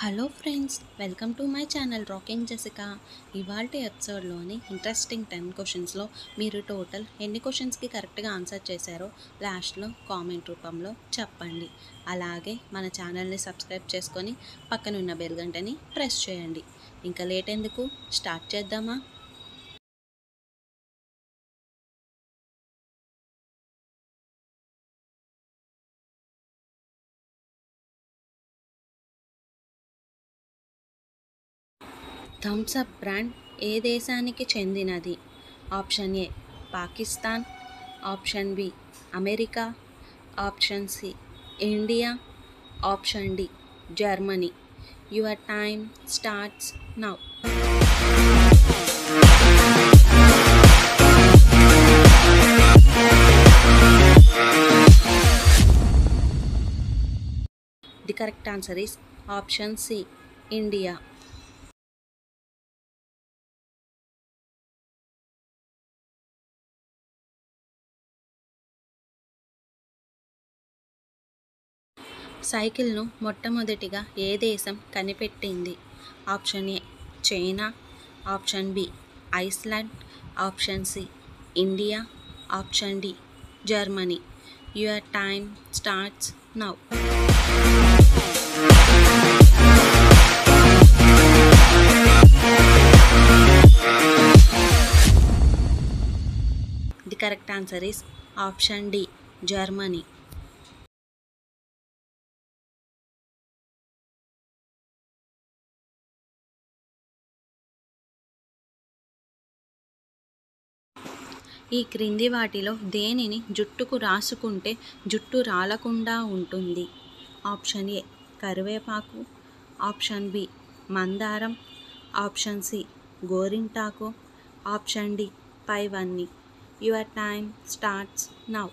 Hello friends, welcome to my channel rocking Jessica. ఇవాల్టి ఎపిసోడ్లోని interesting 10 క్వశ్చన్స్లో మీరు టోటల్ ఎన్ని క్వశ్చన్స్కి కరెక్ట్గా ఆన్సర్ చేశారో లాస్ట్లో కామెంట్ రూపంలో చెప్పండి. అలాగే మన ఛానల్ని సబ్స్క్రైబ్ చేసుకొని పక్కనున్న బెల్ గంటని ప్రెస్ చేయండి. ఇంకా లేట్ ఎందుకు, స్టార్ట్ చేద్దామా? థమ్స్ అప్ బ్రాండ్ ఏ దేశానికి చెందినది? Option A Pakistan, option B America, option C India, option D Germany. Your time starts now. The correct answer is option C India. సైకిల్ను మొట్టమొదటిగా ఏ దేశం కనిపెట్టింది? Option A China, option B Iceland, option C India, option D Germany. Your time starts now. The correct answer is option D Germany. ఈ క్రింది వాటిలో దేనిని జుట్టుకు రాసుకుంటే జుట్టు రాలకుండా ఉంటుంది? ఆప్షన్ ఏ కరివేపాకు, ఆప్షన్ బి మందారం, ఆప్షన్ సి గోరింటాకు, ఆప్షన్ డి పైవన్నీ. Your time starts now.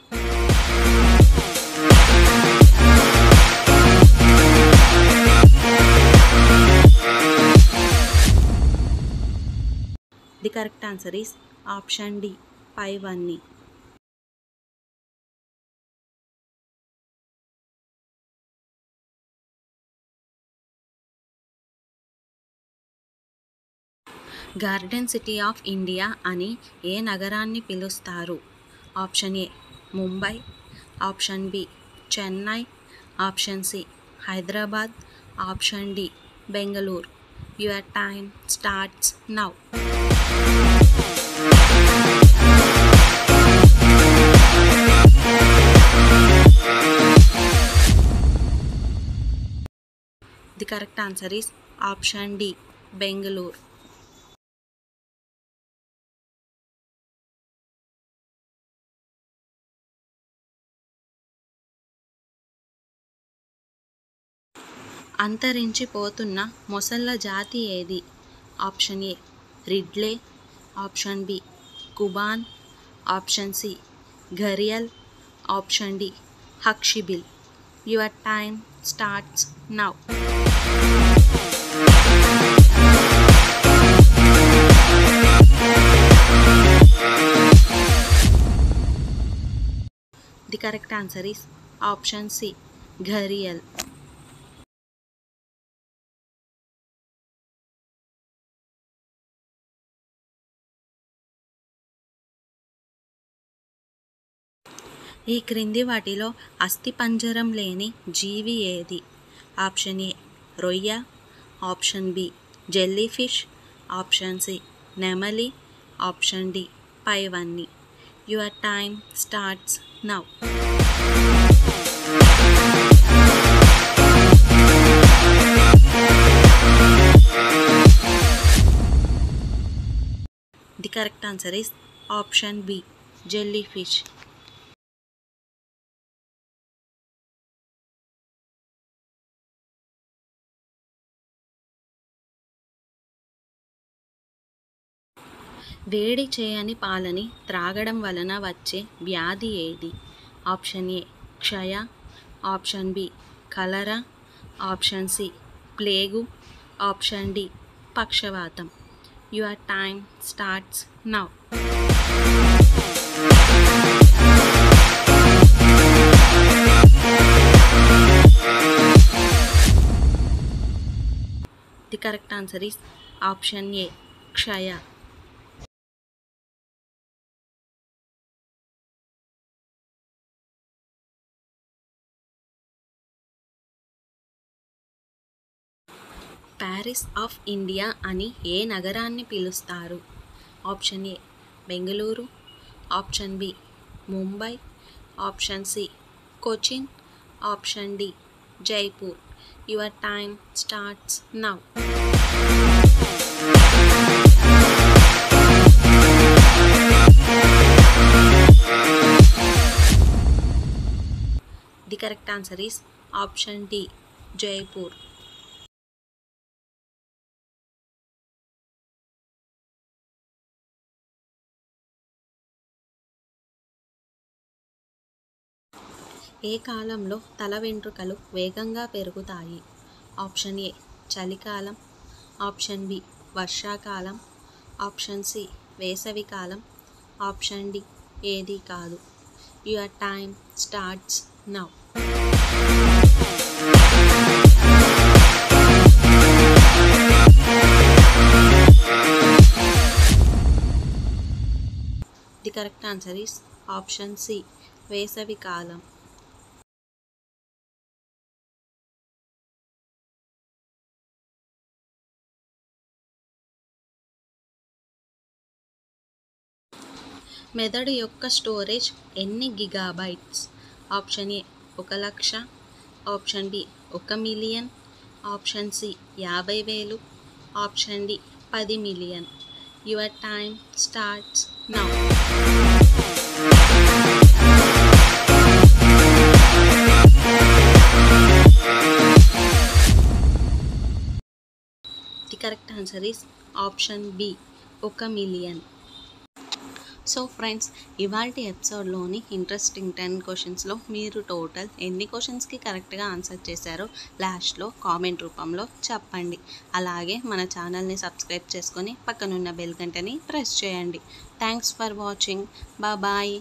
The correct answer is option D పైవన్నీ. గార్డెన్ సిటీ ఆఫ్ ఇండియా అని ఏ నగరాన్ని పిలుస్తారు? Option A Mumbai, option B Chennai, option C Hyderabad, option D Bengaluru. Your time starts now. The correct answer is option D Bengaluru. అంతరించిపోతున్న మొసళ్ళ జాతి ఏది? Option A Ridley, option B Cuban, option C gharial, option D హక్షిబిల్. Your time starts now. The correct answer is option C gharial. ఈ క్రింది వాటిలో అస్థిపంజరం లేని జీవి ఏది? Option A రొయ్య, option B jelly fish, option C నెమలి, ఆప్షన్ డి పైవన్నీ. Your time starts now. The correct answer is option B jelly fish. వేడి చేయని పాలని త్రాగడం వలన వచ్చే వ్యాధి ఏది? ఆప్షన్ ఏ క్షయ, option B cholera, option C plague, option D పక్షవాతం. Your time starts now. The correct answer is option A క్షయ. ప్యారిస్ ఆఫ్ ఇండియా అని ఏ నగరాన్ని పిలుస్తారు? Option A Bengaluru, option B Mumbai, option C Cochin, option D Jaipur. Your time starts now. The correct answer is option D Jaipur. ఏ కాలంలో తల వెంట్రుకలు వేగంగా పెరుగుతాయి? ఆప్షన్ ఏ చలికాలం, ఆప్షన్ బి వర్షాకాలం, ఆప్షన్ సి వేసవికాలం, ఆప్షన్ డి ఏది కాదు. Your time starts now. The correct answer is option C వేసవికాలం. మెదడు యొక్క స్టోరేజ్ ఎన్ని gigabytes? Option A 1,00,000, option B 1,000,000, option C 50,000, option D 10 million. Your time starts now. The correct answer is option B 1,000,000. So friends, ఇవాల్టి ఎపిసోడ్లోని interesting 10 క్వశ్చన్స్లో మీరు total ఎన్ని క్వశ్చన్స్కి కరెక్ట్గా ఆన్సర్ చేశారో లాస్ట్లో కామెంట్ రూపంలో చెప్పండి. అలాగే మన ఛానల్ని సబ్స్క్రైబ్ చేసుకొని పక్కనున్న బెల్ గంటని ప్రెస్ చేయండి. Thanks for watching. బాయ్.